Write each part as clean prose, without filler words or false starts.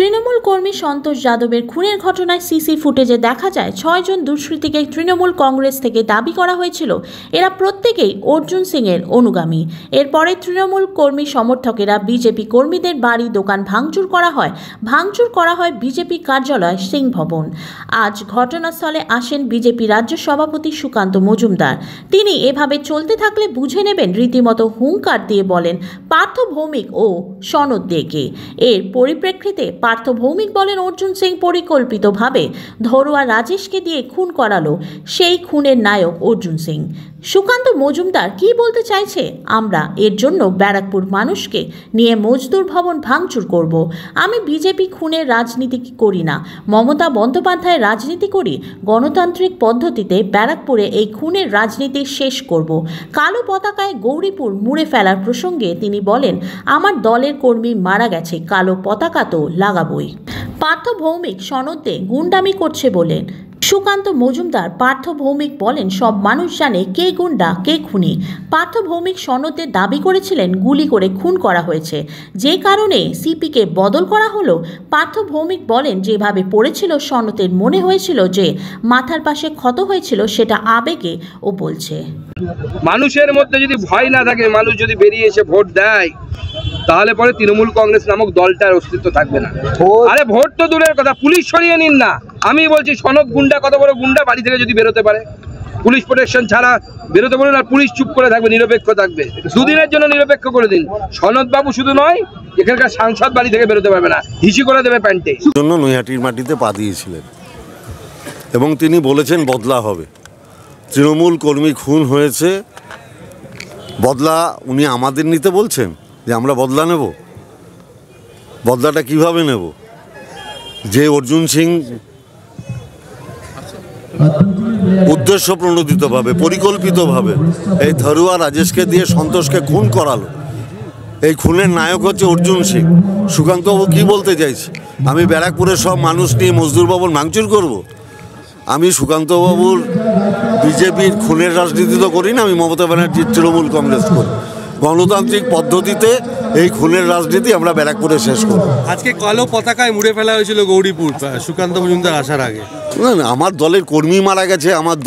তৃণমূল কর্মী সন্তোষ যাদবের খুনের ঘটনায় সিসি ফুটেজে দেখা যায় 6 জন দুষ্কৃতীকে তৃণমূল কংগ্রেস থেকে দাবি করা হয়েছিল এরা প্রত্যেকেই অর্জুন সিং এর অনুগামী। এরপরে তৃণমূল কর্মী সমর্থকেরা বিজেপি কর্মীদের বাড়ি দোকান ভাঙচুর করা হয় বিজেপি কার্যালয় সিং ভবন। আজ ঘটনাস্থলে আসেন বিজেপি রাজ্য সভাপতি সুকান্ত মজুমদার। তিনি এভাবে চলতে থাকলে বুঝে নেবেন রীতিমতো হুঙ্কার দিয়ে বলেন পার্থ ভৌমিক ও সনদ দেকে। এর পরিপ্রেক্ষিতে পার্থ ভৌমিক বলেন অর্জুন সিং পরিকল্পিতভাবে ধরুয়া রাজেশকে দিয়ে খুন করালো, সেই খুনের নায়ক অর্জুন সিং। সুকান্ত মজুমদার কি বলতে চাইছে, আমরা এর জন্য ব্যারাকপুর মানুষকে নিয়ে মজদুর ভবন ভাঙচুর করব। আমি বিজেপি খুনের রাজনীতি করি না, মমতা বন্দ্যোপাধ্যায়ের রাজনীতি করি। গণতান্ত্রিক পদ্ধতিতে ব্যারাকপুরে এই খুনের রাজনীতি শেষ করব। কালো পতাকায় গৌরীপুর মুড়ে ফেলার প্রসঙ্গে তিনি বলেন আমার দলের কর্মী মারা গেছে, কালো পতাকা তো লাগাবই। পার্থ ভৌমিক সনদে গুন্ডামি করছে বলেন সুকান্ত মজুমদার। পার্থ ভৌমিক বলেন সব মানুষ জানে কে গুন্ডা কে খুনি। পার্থ ভৌমিক সনদে দাবি করেছিলেন গুলি করে খুন করা হয়েছে, যে কারণে সিপিকে বদল করা হলো। পার্থ ভৌমিক বলেন যেভাবে পড়েছিল সনদের মনে হয়েছিল যে মাথার পাশে ক্ষত হয়েছিল, সেটা আবেগে ও বলছে। মানুষের মধ্যে যদি ভয় না থাকে, মানুষ যদি বেরিয়ে এসে ভোট দেয়, তাহলে পরে তৃণমূল কংগ্রেস নামক দলটার অস্তিত্ব থাকবে না। আরে ভোট তো দূরের কথা, পুলিশ সরিয়ে নিন না। আমি বলছি সনদ গুন্ডা, কত বড় গুন্ডা, বাড়ি থেকে যদি বেরোতে পারে পুলিশ প্রোটেকশন ছাড়া বেরোতে বলুন, আর পুলিশ চুপ করে থাকবে, নিরপেক্ষ থাকবে। দুদিনের জন্য নিরপেক্ষ করে দিন। সনদ বাবু শুধু নয়, এখানকার সাংসদ বাড়ি থেকে বেরোতে পারবে না, হিসি করে দেবে প্যান্টে। জন্য নৈহাটির মাটিতে পা দিয়েছিলেন এবং তিনি বলেছেন বদলা হবে। তৃণমূল কর্মী খুন হয়েছে, বদলা উনি আমাদের নিতে বলছেন যে আমরা বদলা নেব। বদলাটা কিভাবে নেব? যে অর্জুন সিং উদ্দেশ্য প্রণোদিতভাবে পরিকল্পিতভাবে এই ধরুয়া রাজেশকে দিয়ে সন্তোষকে খুন করালো, এই খুনের নায়ক হচ্ছে অর্জুন সিং। সুকান্তবাবু কি বলতে চাইছে? আমি ব্যারাকপুরের সব মানুষ নিয়ে মজদুর ভবন ভাঙচুর করব? আমি সুকান্তবাবুর বিজেপির খুনের রাজনীতি তো করি না, আমি মমতা ব্যানার্জির তৃণমূল কংগ্রেস করি। গণতান্ত্রিক পদ্ধতিতে এই খুনের রাজনীতি আমরা ব্যারাকপুরে শেষ করব। আজকে কালো পতাকায় মুড়ে ফেলা হয়েছিল গৌরীপুর সুকান্ত মজুমদার আসার আগে। না না, আমার দলের কর্মী মারা গেছে, আমার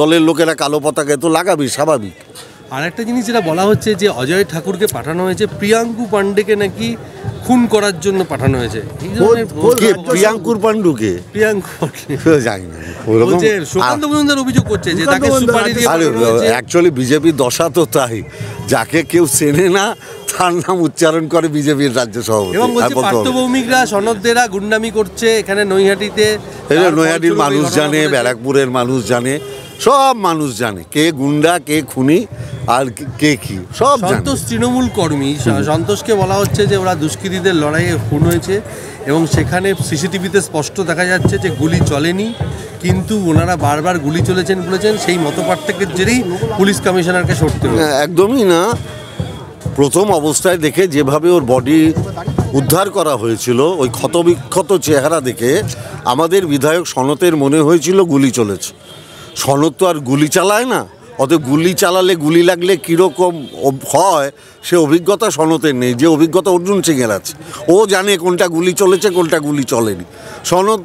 দলের লোকেরা কালো পতাকায় তো লাগাবি, স্বাভাবিক। আর একটা জিনিস যেটা বলা হচ্ছে যে অজয় ঠাকুরকে পাঠানো হয়েছে প্রিয়াঙ্কু পান্ডেকে নাকি খুন করার জন্য পাঠানো হয়েছে। প্রিয়াঙ্কুর পান্ডুকে জানি না, সুকান্ত মজুমদার অভিযোগ করছে যে তাকে সুপারি দিয়ে। অ্যাকচুয়ালি বিজেপির দশা তো তাই, যাকে কেউ চেনে না তার নাম উচ্চারণ করে বিজেপির রাজ্য সভাপতি। এবং বলছে পার্থ ভৌমিকরা সনদদেরা গুন্ডামি করছে এখানে নৈহাটিতে। নৈহাটির মানুষ জানে, ব্যারাকপুরের মানুষ জানে, সব মানুষ জানে কে গুন্ডা কে খুনি আর কে কি, সব জানে। সন্তোষ তৃণমূল কর্মী, সন্তোষকে বলা হচ্ছে যে ওরা দুষ্কৃতীদের লড়াইয়ে খুন হয়েছে এবং সেখানে সিসিটিভিতে স্পষ্ট দেখা যাচ্ছে যে গুলি চলেনি, কিন্তু ওনারা বারবার গুলি চলেছেন বলেছেন। সেই মতপার্থক্যের জেরেই পুলিশ কমিশনারকে সরতে হবে। একদমই না। প্রথম অবস্থায় দেখে যেভাবে ওর বডি উদ্ধার করা হয়েছিল, ওই ক্ষতবিক্ষত চেহারা দেখে আমাদের বিধায়ক সনতের মনে হয়েছিল গুলি চলেছে। সনত তো আর গুলি চালায় না, অতএব গুলি চালালে গুলি লাগলে কীরকম হয় সে অভিজ্ঞতা সনতের নেই, যে অভিজ্ঞতা অর্জুন সিংয়ের আছে। ও জানে কোনটা গুলি চলেছে কোনটা গুলি চলেনি। সনত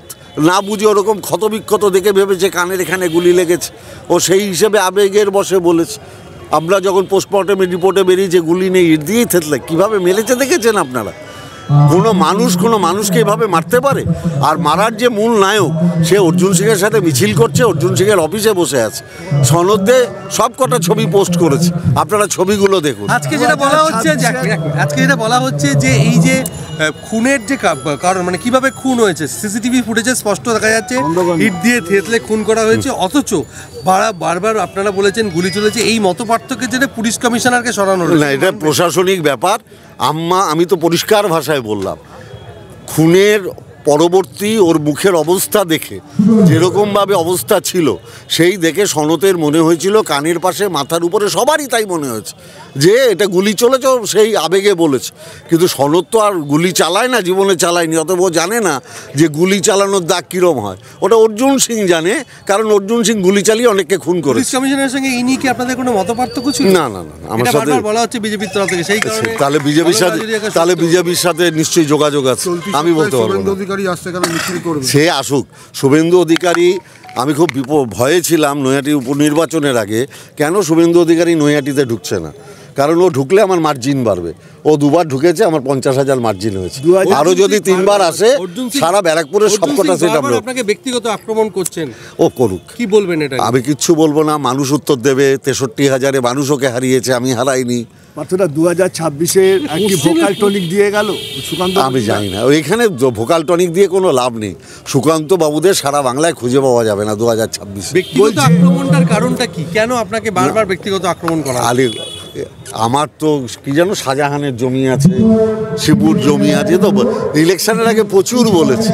না বুঝে ওরকম ক্ষতবিক্ষত দেখে ভেবেছে কানের এখানে গুলি লেগেছে, ও সেই হিসেবে আবেগের বসে বলেছে। আমরা যখন পোস্টমর্টমের রিপোর্টে বেরিয়েছে গুলি নেই, ইট দিয়েই থেতলে, কীভাবে মেরেছে দেখেছেন আপনারা? কোনো মানুষকে এভাবে মারতে পারে? আর মারার যে মূল নায়ক সে অর্জুন সিংয়ের সাথে মিছিল করছে, অর্জুন সিংয়ের অফিসে বসে আছে। সনদে সব কটা ছবি পোস্ট করেছে, আপনারা ছবিগুলো দেখুন। আজকে যেটা বলা হচ্ছে যে এই যে খুনের যে কারণ, মানে কিভাবে খুন হয়েছে, সিসিটিভি ফুটেজে স্পষ্ট দেখা যাচ্ছে ইট দিয়ে থেতলে খুন করা হয়েছে, অথচ বারবার আপনারা বলেছেন গুলি চলেছে। এই মতপার্থক্যের জন্য পুলিশ কমিশনারকে সরানো না, এটা প্রশাসনিক ব্যাপার। আমি তো পরিষ্কার ভাষায় বললাম, খুনের পরবর্তী ওর মুখের অবস্থা দেখে যেরকমভাবে অবস্থা ছিল সেই দেখে সনতের মনে হয়েছিল কানের পাশে মাথার উপরে সবারই তাই মনে হয়েছে যে এটা গুলি চলেছে, সেই আবেগে বলেছে। কিন্তু সনদ তো আর গুলি চালায় না, জীবনে চালায়নি, অতএব ও জানে না যে গুলি চালানোর দাগ কীরম হয়। ওটা অর্জুন সিং জানে, কারণ অর্জুন সিং গুলি চালিয়ে অনেককে খুন পুলিশ করেছে। কমিশনের সঙ্গে ইনি কি আপনাদের কোনো মতপার্থক্য ছিল? না না না, আমার এটা সাথে বারবার বলা হচ্ছে বিজেপির তরফ থেকে, সেই কারণে তাহলে বিজেপির সাথে নিশ্চয়ই যোগাযোগ আছে, আমি বলতে পারবো না। অধিকারী আসছে কেন মিছিল করবে? সে আসুক। শুভেন্দু অধিকারী, আমি খুব ভয়ে ছিলাম নৈহাটি উপনির্বাচনের আগে, কেন শুভেন্দু অধিকারী নৈহাটিতে ঢুকছে না, কারণ ও ঢুকলে আমার মার্জিন বাড়বে। ও দুবার ঢুকেছে, আমার 50,000 মার্জিন হয়েছে। আরও যদি 3বার আসে সারা ব্যারাকপুরের সবকটা সেট আমরা। আপনাকে ব্যক্তিগত আক্রমণ করছেন, ও করুক, কি বলবেন এটা? আমি কিচ্ছু বলবো না, মানুষ উত্তর দেবে। 63,000-এ মানুষ ওকে হারিয়েছে, আমি হারাইনি। পার্থদা 2026-এর একটি ভোকাল টনিক দিয়ে গেল সুকান্ত। আমি জানি না, ওইখানে ভোকাল টনিক দিয়ে কোনো লাভ নেই। সুকান্ত বাবুদের সারা বাংলায় খুঁজে পাওয়া যাবে না 2026। ব্যক্তিগত আক্রমণটার কারণটা কি? কেন আপনাকে বারবার ব্যক্তিগত আক্রমণ করা? আরে আমার তো কি জানো, শাহজাহানের জমি আছে, শিবুর জমি আছে, তো ইলেকশনের আগে প্রচুর বলেছে,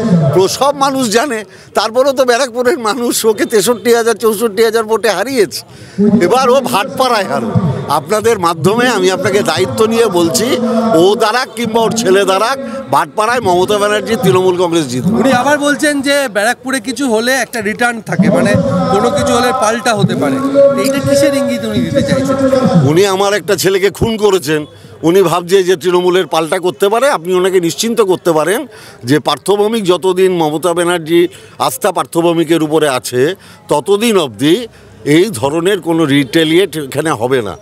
সব মানুষ জানে। তারপরেও তো ব্যারাকপুরের মানুষ ওকে 63,000-64,000 ভোটে হারিয়েছে। এবার ও ভাটপাড়ায় হারো। আপনাদের মাধ্যমে আমি আপনাকে দায়িত্ব নিয়ে বলছি, ও দাঁড়াক কিংবা ওর ছেলে দাঁড়াক, ভাটপাড়ায় মমতা ব্যানার্জি তৃণমূল কংগ্রেস জিতবে। উনি আবার বলছেন যে ব্যারাকপুরে কিছু হলে একটা রিটার্ন থাকে, মানে কোনো কিছু হলে পাল্টা হতে পারে। এইটা কিসের ইঙ্গিত উনি দিতে চাইছেন? উনি আমার একটা ছেলেকে খুন করেছেন, উনি ভাবছে যে তৃণমূলের পাল্টা করতে পারে। আপনি ওনাকে নিশ্চিন্ত করতে পারেন যে পার্থভৌমিক যতদিন মমতা ব্যানার্জি আস্থা পার্থভৌমিকের উপরে আছে, ততদিন অবধি এই ধরনের কোনো রিটেলিয়েট এখানে হবে না।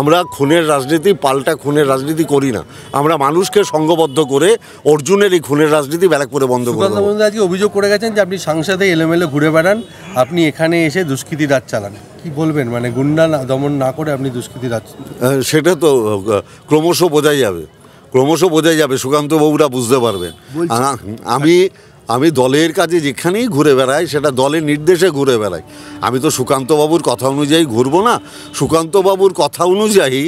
আমরা খুনের রাজনীতি, পাল্টা খুনের রাজনীতি করি না। আমরা মানুষকে সংঘবদ্ধ করে অর্জুনের এই খুনের রাজনীতি ব্যারাকপুরে বন্ধ করে দেব। আজকে অভিযোগ করে গেছেন যে আপনি সংসদে এলোমেলো ঘুরে বেড়ান, আপনি এখানে এসে দুষ্কৃতি রাজ চালান। কি বলবেন? মানে গুন্ডা দমন না করে আপনি দুষ্কৃতি রাজ? সেটা তো ক্রমশ বোঝাই যাবে, সুকান্তবাবুরা বুঝতে পারবেন। আমি দলের কাজে যেখানেই ঘুরে বেড়াই, সেটা দলের নির্দেশে ঘুরে বেড়াই। আমি তো সুকান্তবাবুর কথা অনুযায়ী ঘুরবো না। সুকান্তবাবুর কথা অনুযায়ী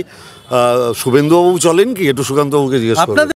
শুভেন্দুবাবু চলেন কি? একটু সুকান্তবাবুকে জিজ্ঞেস করুন।